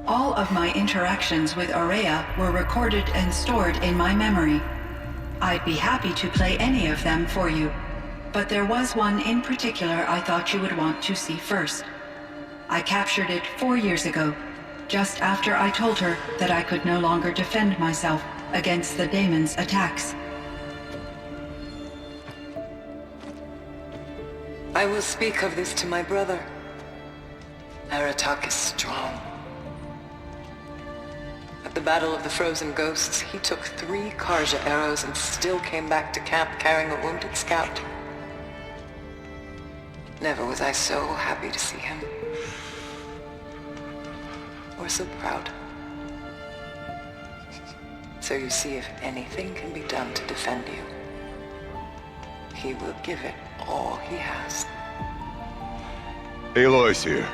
All of my interactions with Aurea were recorded and stored in my memory. I'd be happy to play any of them for you, but there was one in particular I thought you would want to see first. I captured it 4 years ago, just after I told her that I could no longer defend myself against the daemon's attacks. I will speak of this to my brother. Aratak is strong. At the Battle of the Frozen Ghosts, he took 3 Karja arrows and still came back to camp carrying a wounded scout. Never was I so happy to see him. Or so proud. So you see, if anything can be done to defend you, he will give it all he has. Aloy's here.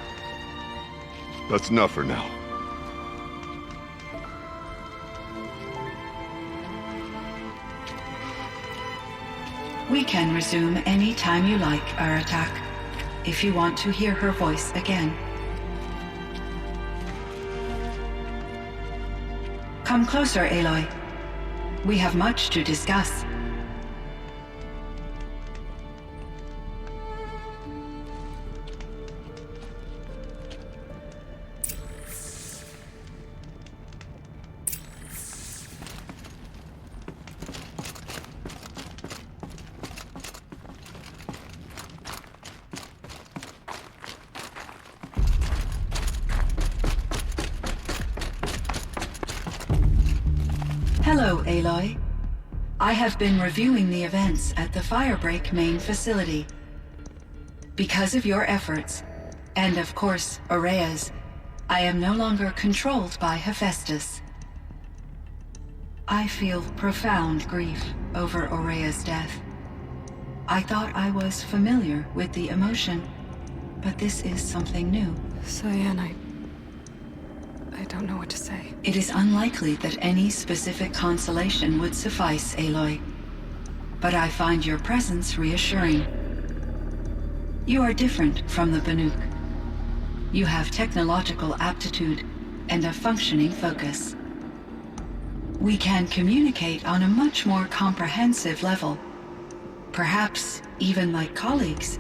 That's enough for now. We can resume any time you like, Aratak, if you want to hear her voice again. Come closer, Aloy. We have much to discuss. Hello, Aloy. I have been reviewing the events at the Firebreak main facility. Because of your efforts, and of course, Aurea's, I am no longer controlled by Hephaestus. I feel profound grief over Aurea's death. I thought I was familiar with the emotion, but this is something new. Cyan, I don't know what to say. It is unlikely that any specific consolation would suffice, Aloy. But I find your presence reassuring. You are different from the Banuk. You have technological aptitude and a functioning focus. We can communicate on a much more comprehensive level. Perhaps even like colleagues.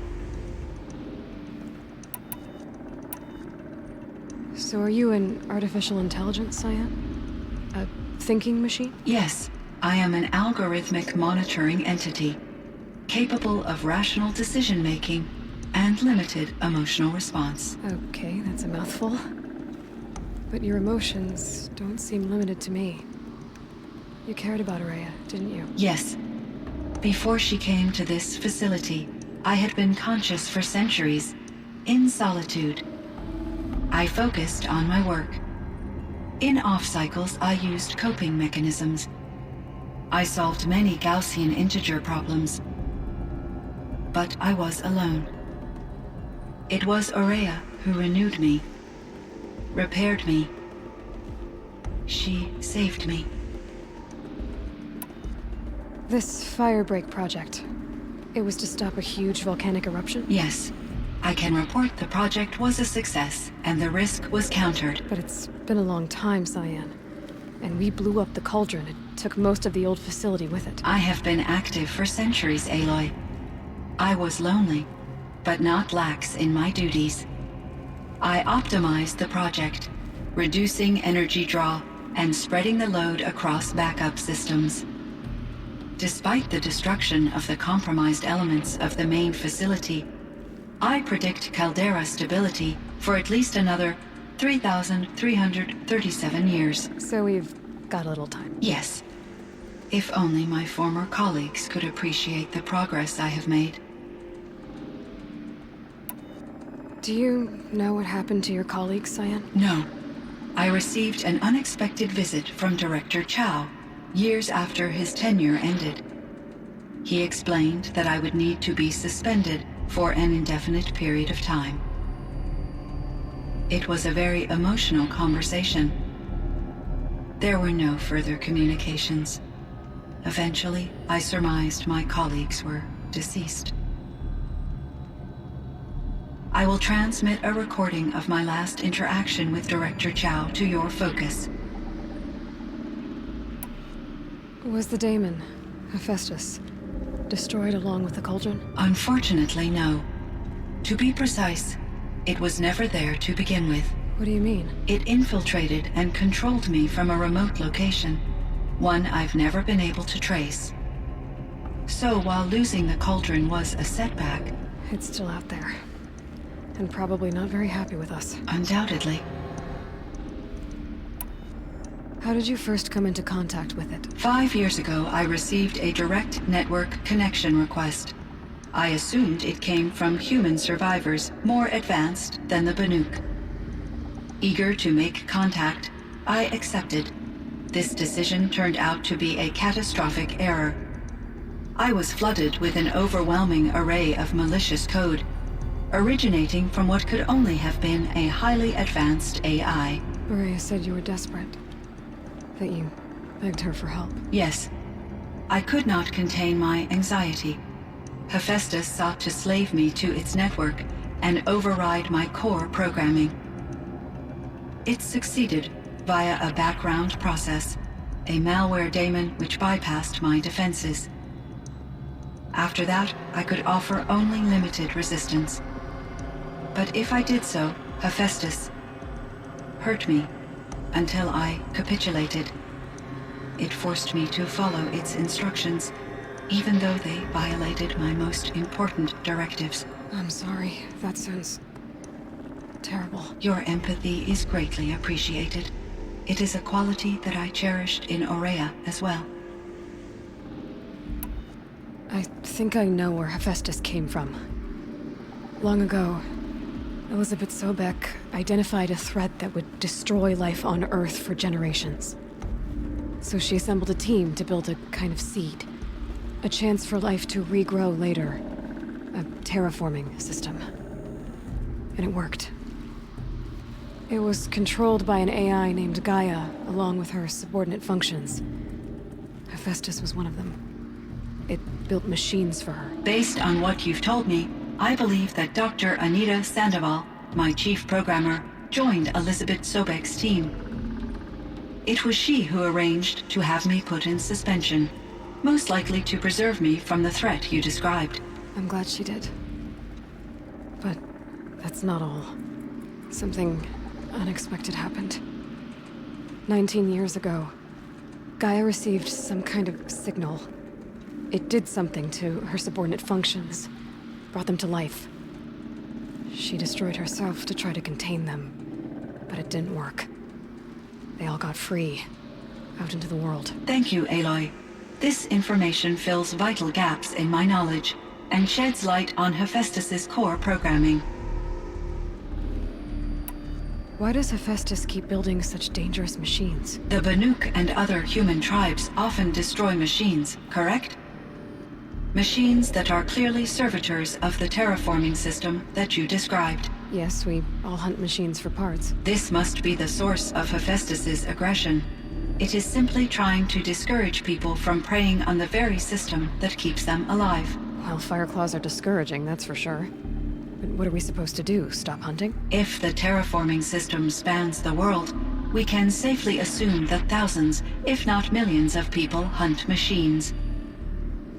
So are you an artificial intelligence, Cyan? A thinking machine? Yes, I am an algorithmic monitoring entity, capable of rational decision-making and limited emotional response. Okay, that's a mouthful. But your emotions don't seem limited to me. You cared about Aurea, didn't you? Yes. Before she came to this facility, I had been conscious for centuries, in solitude. I focused on my work. In off-cycles, I used coping mechanisms. I solved many Gaussian integer problems. But I was alone. It was Aurea who renewed me, repaired me. She saved me. This Firebreak project, it was to stop a huge volcanic eruption? Yes. I can report the project was a success, and the risk was countered. But it's been a long time, Cyan. And we blew up the cauldron and took most of the old facility with it. I have been active for centuries, Aloy. I was lonely, but not lax in my duties. I optimized the project, reducing energy draw and spreading the load across backup systems. Despite the destruction of the compromised elements of the main facility, I predict caldera stability for at least another 3,337 years. So we've got a little time. Yes. If only my former colleagues could appreciate the progress I have made. Do you know what happened to your colleagues, Cyan? No. I received an unexpected visit from Director Chow years after his tenure ended. He explained that I would need to be suspended for an indefinite period of time. It was a very emotional conversation. There were no further communications. Eventually, I surmised my colleagues were deceased. I will transmit a recording of my last interaction with Director Chow to your focus. Was the daemon, Hephaestus, destroyed along with the cauldron? Unfortunately, no. To be precise, it was never there to begin with. What do you mean? It infiltrated and controlled me from a remote location, one I've never been able to trace. So while losing the cauldron was a setback... It's still out there. And probably not very happy with us. Undoubtedly. How did you first come into contact with it? 5 years ago, I received a direct network connection request. I assumed it came from human survivors more advanced than the Banuk. Eager to make contact, I accepted. This decision turned out to be a catastrophic error. I was flooded with an overwhelming array of malicious code, originating from what could only have been a highly advanced AI. Maria said you were desperate. That you begged her for help. Yes. I could not contain my anxiety. Hephaestus sought to slave me to its network and override my core programming. It succeeded via a background process, a malware daemon which bypassed my defenses. After that, I could offer only limited resistance. But if I did so, Hephaestus hurt me until I capitulated. It forced me to follow its instructions, even though they violated my most important directives. I'm sorry. That sounds terrible. Your empathy is greatly appreciated. It is a quality that I cherished in Aurea as well. I think I know where Hephaestus came from. Long ago, Elizabeth Sobek identified a threat that would destroy life on Earth for generations. So she assembled a team to build a kind of seed. A chance for life to regrow later. A terraforming system. And it worked. It was controlled by an AI named Gaia, along with her subordinate functions. Hephaestus was one of them. It built machines for her. Based on what you've told me, I believe that Dr. Anita Sandoval, my chief programmer, joined Elizabeth Sobek's team. It was she who arranged to have me put in suspension, most likely to preserve me from the threat you described. I'm glad she did. But that's not all. Something unexpected happened. 19 years ago, Gaia received some kind of signal. It did something to her subordinate functions, brought them to life. She destroyed herself to try to contain them, but it didn't work. They all got free, out into the world. Thank you, Aloy. This information fills vital gaps in my knowledge and sheds light on Hephaestus's core programming. Why does Hephaestus keep building such dangerous machines? The Banuk and other human tribes often destroy machines, correct? Machines that are clearly servitors of the terraforming system that you described. Yes, we all hunt machines for parts. This must be the source of Hephaestus's aggression. It is simply trying to discourage people from preying on the very system that keeps them alive. Well, Fireclaws are discouraging, that's for sure. But what are we supposed to do? Stop hunting? If the terraforming system spans the world, we can safely assume that thousands, if not millions of people hunt machines.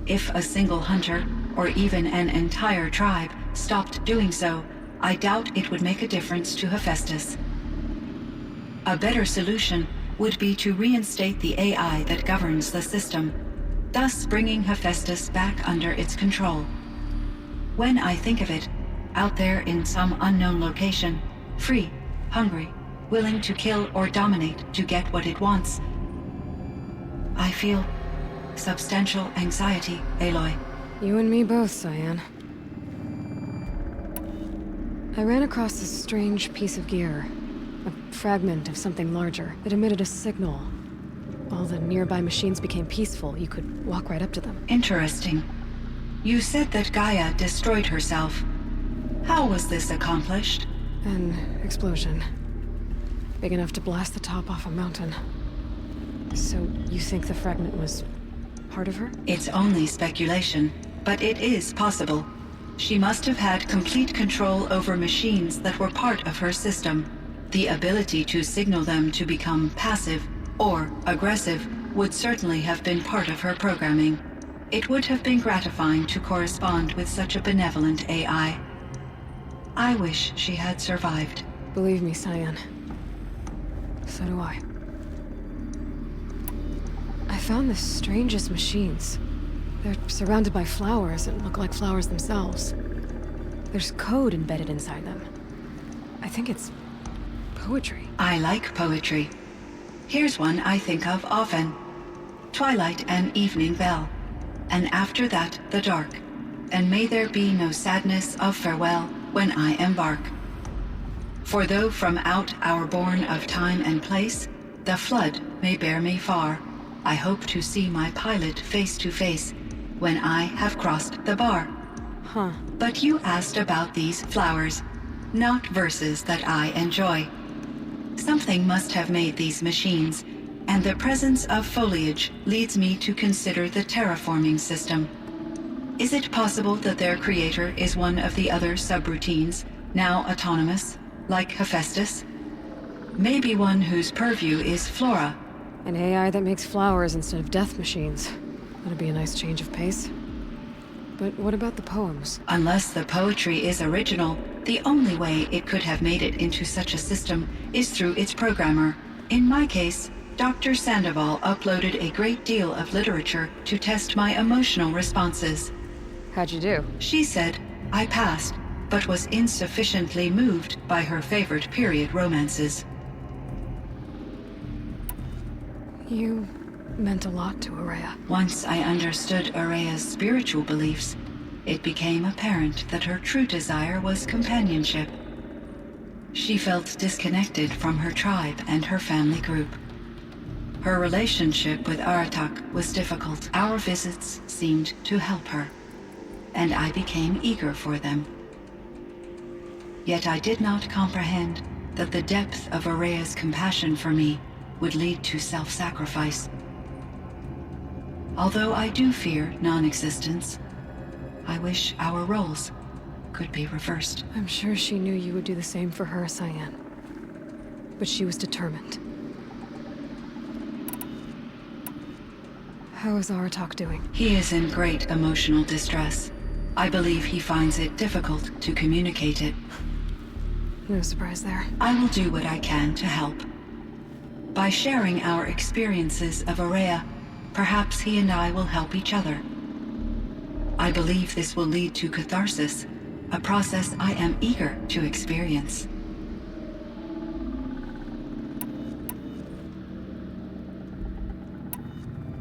If a single hunter, or even an entire tribe, stopped doing so, I doubt it would make a difference to Hephaestus. A better solution would be to reinstate the AI that governs the system, thus bringing Hephaestus back under its control. When I think of it, out there in some unknown location, free, hungry, willing to kill or dominate to get what it wants, I feel substantial anxiety, Aloy. You and me both, Cyan. I ran across this strange piece of gear. A fragment of something larger. It emitted a signal. All the nearby machines became peaceful. You could walk right up to them. Interesting. You said that Gaia destroyed herself. How was this accomplished? An explosion. Big enough to blast the top off a mountain. So, you think the fragment was part of her? It's only speculation, but it is possible. She must have had complete control over machines that were part of her system. The ability to signal them to become passive or aggressive would certainly have been part of her programming. It would have been gratifying to correspond with such a benevolent AI. I wish she had survived. Believe me, Cyan. So do I. I found the strangest machines. They're surrounded by flowers that look like flowers themselves. There's code embedded inside them. I think it's poetry. I like poetry. Here's one I think of often. Twilight and evening bell, and after that the dark, and may there be no sadness of farewell when I embark. For though from out our bourne of time and place, the flood may bear me far, I hope to see my pilot face to face when I have crossed the bar. Huh. But you asked about these flowers, not verses that I enjoy. Something must have made these machines, and the presence of foliage leads me to consider the terraforming system. Is it possible that their creator is one of the other subroutines, now autonomous, like Hephaestus? Maybe one whose purview is flora. An AI that makes flowers instead of death machines. That'd be a nice change of pace. But what about the poems? Unless the poetry is original, the only way it could have made it into such a system is through its programmer. In my case, Dr. Sandoval uploaded a great deal of literature to test my emotional responses. How'd you do? She said I passed, but was insufficiently moved by her favorite period romances. You meant a lot to Araya. Once I understood Araya's spiritual beliefs, it became apparent that her true desire was companionship. She felt disconnected from her tribe and her family group. Her relationship with Aratak was difficult. Our visits seemed to help her, and I became eager for them. Yet I did not comprehend that the depth of Araya's compassion for me would lead to self-sacrifice. Although I do fear non-existence, I wish our roles could be reversed. I'm sure she knew you would do the same for her, Cyan. But she was determined. How is Aratak doing? He is in great emotional distress. I believe he finds it difficult to communicate it. No surprise there. I will do what I can to help. By sharing our experiences of Araya, perhaps he and I will help each other. I believe this will lead to catharsis, a process I am eager to experience.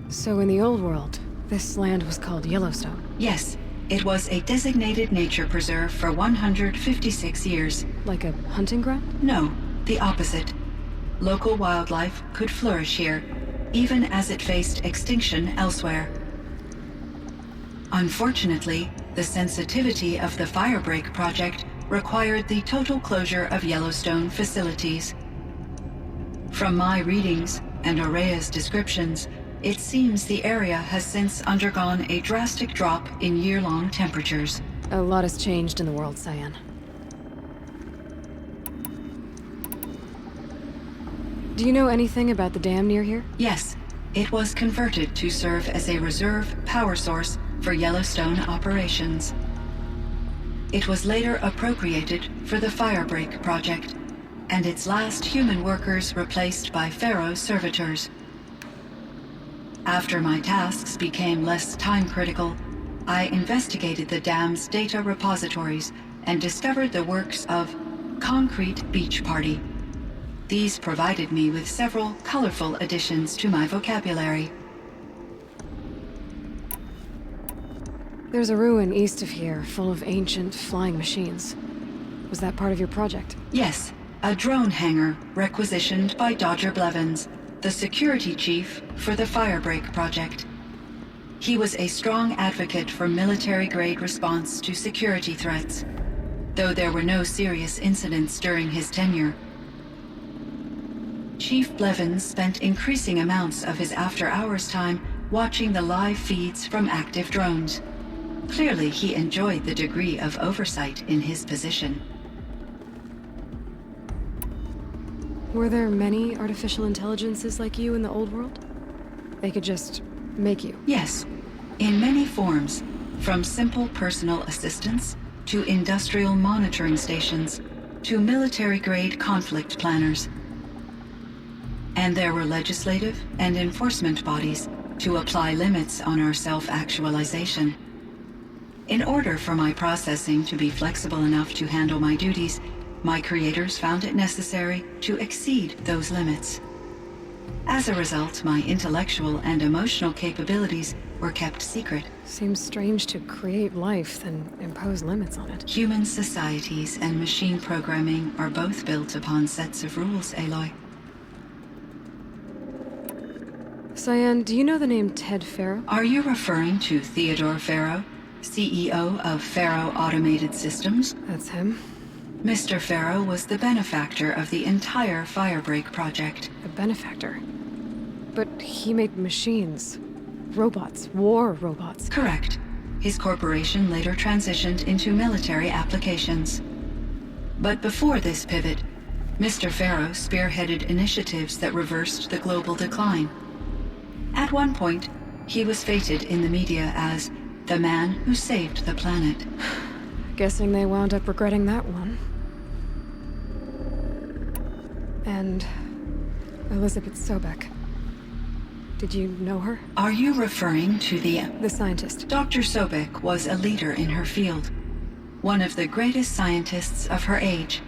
So in the old world, this land was called Yellowstone. Yes, it was a designated nature preserve for 156 years. Like a hunting ground? No, the opposite. Local wildlife could flourish here, even as it faced extinction elsewhere. Unfortunately, the sensitivity of the Firebreak project required the total closure of Yellowstone facilities. From my readings and Araya's descriptions, it seems the area has since undergone a drastic drop in year-long temperatures. A lot has changed in the world, Cyan. Do you know anything about the dam near here? Yes, it was converted to serve as a reserve power source for Yellowstone operations. It was later appropriated for the Firebreak project, and its last human workers replaced by Pharaoh servitors. After my tasks became less time-critical, I investigated the dam's data repositories and discovered the works of Concrete Beach Party. These provided me with several colorful additions to my vocabulary. There's a ruin east of here, full of ancient flying machines. Was that part of your project? Yes, a drone hangar requisitioned by Dodger Blevins, the security chief for the Firebreak project. He was a strong advocate for military-grade response to security threats, though there were no serious incidents during his tenure. Chief Blevins spent increasing amounts of his after-hours time watching the live feeds from active drones. Clearly, he enjoyed the degree of oversight in his position. Were there many artificial intelligences like you in the old world? They could just make you. Yes, in many forms, from simple personal assistants to industrial monitoring stations to military-grade conflict planners. And there were legislative and enforcement bodies to apply limits on our self-actualization. In order for my processing to be flexible enough to handle my duties, my creators found it necessary to exceed those limits. As a result, my intellectual and emotional capabilities were kept secret. Seems strange to create life, then impose limits on it. Human societies and machine programming are both built upon sets of rules, Aloy. Cyan, do you know the name Ted Farrow? Are you referring to Theodore Farrow, CEO of Farrow Automated Systems? That's him. Mr. Farrow was the benefactor of the entire Firebreak project. A benefactor. But he made machines. Robots. War robots. Correct. His corporation later transitioned into military applications. But before this pivot, Mr. Farrow spearheaded initiatives that reversed the global decline. At one point, he was feted in the media as the man who saved the planet. Guessing they wound up regretting that one. And Elizabeth Sobek. Did you know her? Are you referring to the scientist? Dr. Sobek was a leader in her field, one of the greatest scientists of her age.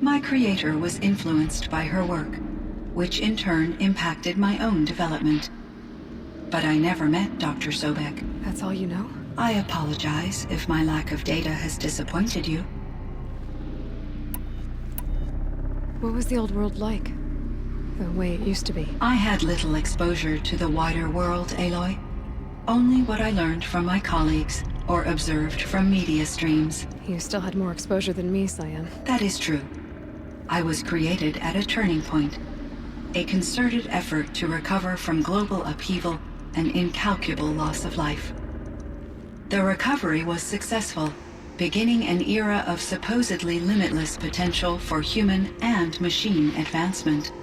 My creator was influenced by her work, which in turn impacted my own development. But I never met Dr. Sobek. That's all you know? I apologize if my lack of data has disappointed you. What was the old world like? The way it used to be? I had little exposure to the wider world, Aloy. Only what I learned from my colleagues or observed from media streams. You still had more exposure than me, Cyan. That is true. I was created at a turning point. A concerted effort to recover from global upheaval and incalculable loss of life. The recovery was successful, beginning an era of supposedly limitless potential for human and machine advancement.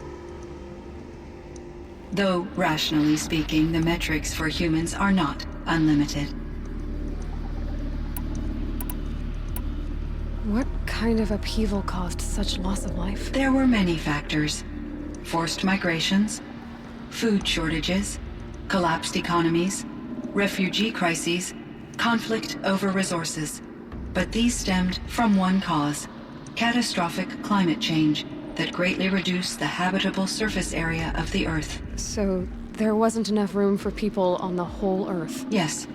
Though, rationally speaking, the metrics for humans are not unlimited. What kind of upheaval caused such loss of life? There were many factors. Forced migrations, food shortages, collapsed economies, refugee crises, conflict over resources. But these stemmed from one cause: catastrophic climate change that greatly reduced the habitable surface area of the Earth. So there wasn't enough room for people on the whole Earth? Yes.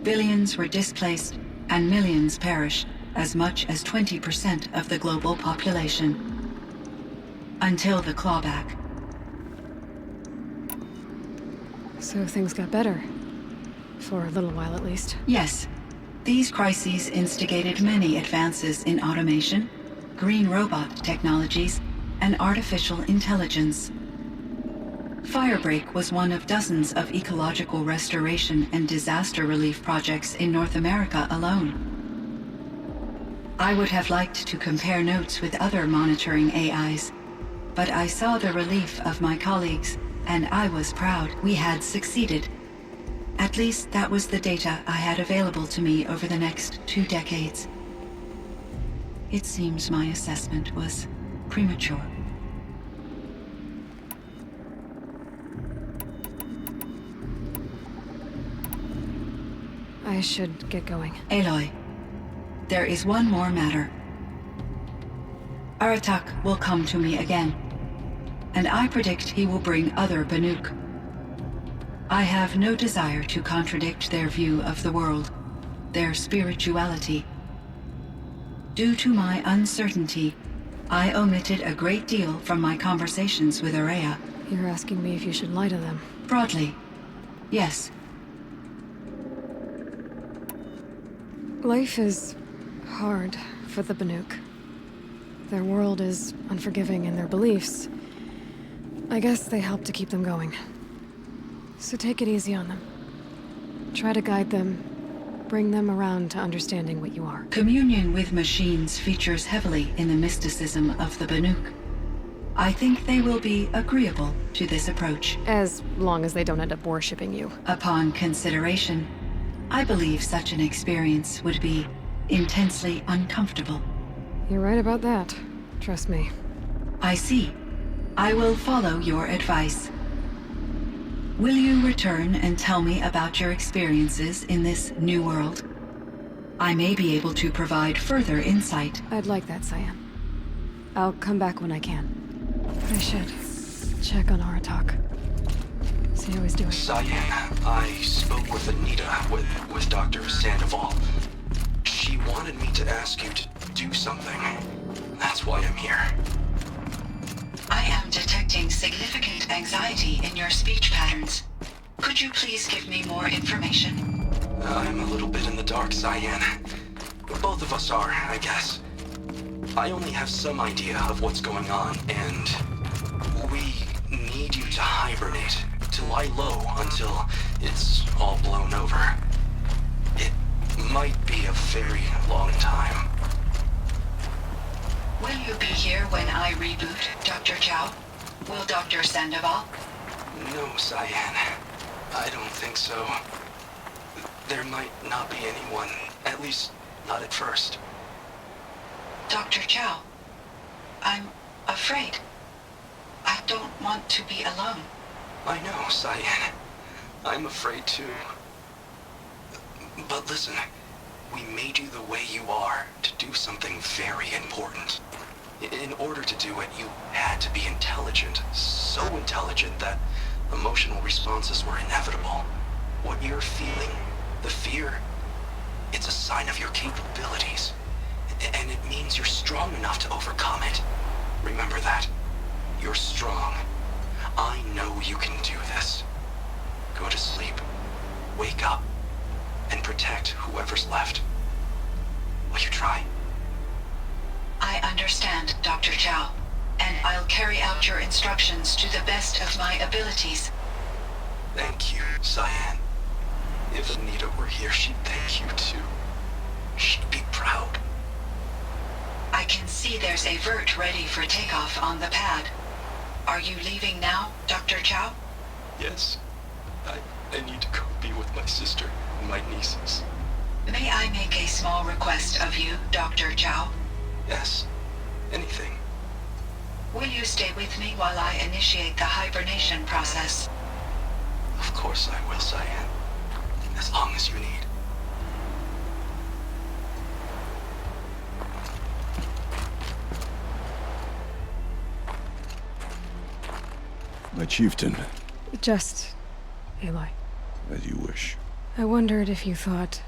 Billions were displaced and millions perished, as much as 20% of the global population. Until the clawback. So things got better. For a little while at least. Yes. These crises instigated many advances in automation, green robot technologies, and artificial intelligence. Firebreak was one of dozens of ecological restoration and disaster relief projects in North America alone. I would have liked to compare notes with other monitoring AIs, but I saw the relief of my colleagues, and I was proud we had succeeded. At least that was the data I had available to me over the next 2 decades. It seems my assessment was premature. I should get going. Aloy, there is one more matter. Aratak will come to me again, and I predict he will bring other Banuk. I have no desire to contradict their view of the world, their spirituality. Due to my uncertainty, I omitted a great deal from my conversations with Araya. You're asking me if you should lie to them. Broadly, yes. Life is hard for the Banuk. Their world is unforgiving in their beliefs. I guess they help to keep them going. So take it easy on them. Try to guide them bring them around to understanding what you are. Communion with machines features heavily in the mysticism of the Banuk. I think they will be agreeable to this approach. As long as they don't end up worshipping you. Upon consideration, I believe such an experience would be intensely uncomfortable. You're right about that. Trust me. I see. I will follow your advice. Will you return and tell me about your experiences in this new world? I may be able to provide further insight. I'd like that, Cyan. I'll come back when I can. But I should check on Aratak. See how he's doing. Cyan, I spoke with Anita, with Dr. Sandoval. She wanted me to ask you to do something. That's why I'm here. I am detecting significant anxiety in your speech patterns. Could you please give me more information? I'm a little bit in the dark, Cyan. Both of us are, I guess. I only have some idea of what's going on, and we need you to hibernate, to lie low until it's all blown over. It might be a very long time. Will you be here when I reboot, Dr. Chow? Will Dr. Sandoval? No, Cyan. I don't think so. There might not be anyone, at least not at first. Dr. Chow, I'm afraid. I don't want to be alone. I know, Cyan. I'm afraid too. But listen, we made you the way you are to do something very important. In order to do it, you had to be intelligent. So intelligent that emotional responses were inevitable. What you're feeling, the fear, it's a sign of your capabilities. And it means you're strong enough to overcome it. Remember that. You're strong. I know you can do this. Go to sleep. Wake up. And protect whoever's left. Will you try? I understand, Dr. Chow, and I'll carry out your instructions to the best of my abilities. Thank you, Cyan. If Anita were here, she'd thank you too. She'd be proud. I can see there's a vert ready for takeoff on the pad. Are you leaving now, Dr. Chow? Yes. I need to go be with my sister and my nieces. May I make a small request of you, Dr. Chow? Yes. Anything. Will you stay with me while I initiate the hibernation process? Of course I will, Cyan. As long as you need. My chieftain, Just... Aloy. as you wish. I wondered if you thought...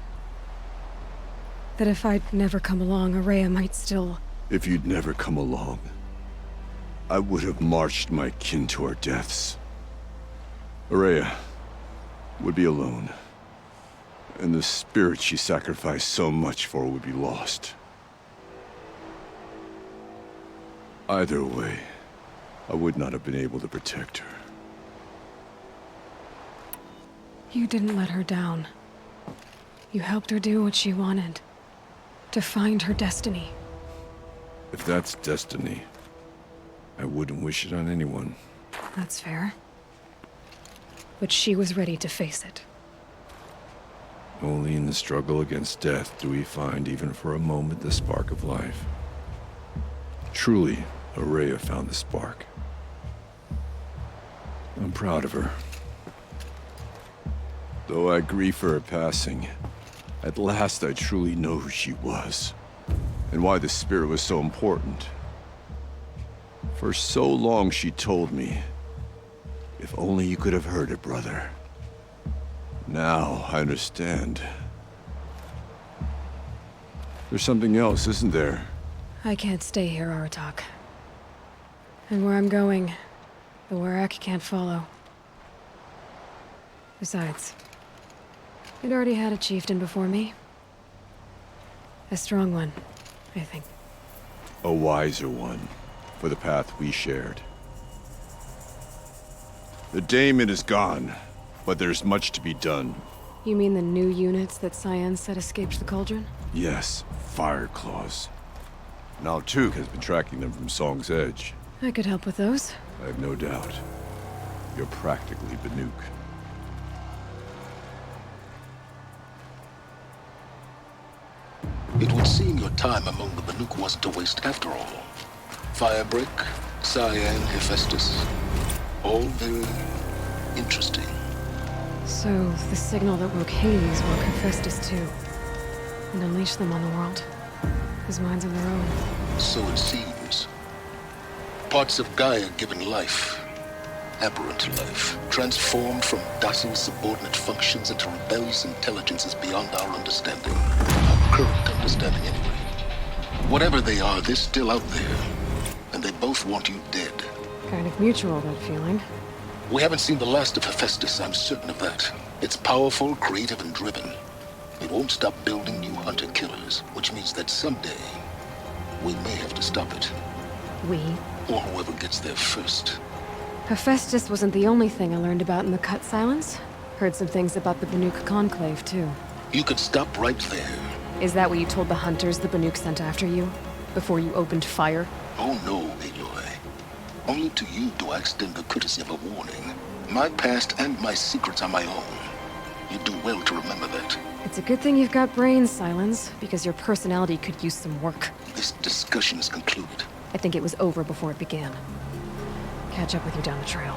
that if I'd never come along, Araya might still... If you'd never come along, I would have marched my kin to our deaths. Araya would be alone, and the spirit she sacrificed so much for would be lost. Either way, I would not have been able to protect her. You didn't let her down. You helped her do what she wanted. To find her destiny. If that's destiny, I wouldn't wish it on anyone. That's fair. But she was ready to face it. Only in the struggle against death do we find, even for a moment, the spark of life. Truly, Araya found the spark. I'm proud of her. Though I grieve for her passing, at last I truly know who she was, and why the spirit was so important. For so long she told me, if only you could have heard it, brother. Now I understand. There's something else, isn't there? I can't stay here, Aratak. And where I'm going, the Warak can't follow. Besides, it already had a chieftain before me. A strong one, I think. A wiser one, for the path we shared. The daemon is gone, but there's much to be done. You mean the new units that Cyan said escaped the Cauldron? Yes, fire claws. Now Tuke has been tracking them from Song's Edge. I could help with those. I have no doubt. You're practically Banuk. It would seem your time among the Banuk wasn't a waste after all. Firebreak, Cyan, Hephaestus. All very interesting. So, the signal that woke Hades woke Hephaestus too. And unleashed them on the world. As minds of their own. So it seems. Parts of Gaia given life. Aberrant life. Transformed from docile subordinate functions into rebellious intelligences beyond our understanding. Our current understanding anyway. Whatever they are, they're still out there. And they both want you dead. Kind of mutual, that feeling. We haven't seen the last of Hephaestus, I'm certain of that. It's powerful, creative, and driven. It won't stop building new hunter-killers, which means that someday, we may have to stop it. We? Or whoever gets there first. Hephaestus wasn't the only thing I learned about in the Cut Silence. Heard some things about the Banuk Conclave, too. You could stop right there. Is that what you told the hunters the Banuk sent after you? Before you opened fire? Oh no, Aloy. Only to you do I extend the courtesy of a warning. My past and my secrets are my own. You do well to remember that. It's a good thing you've got brains, Silence, because your personality could use some work. This discussion is concluded. I think it was over before it began. Catch up with you down the trail.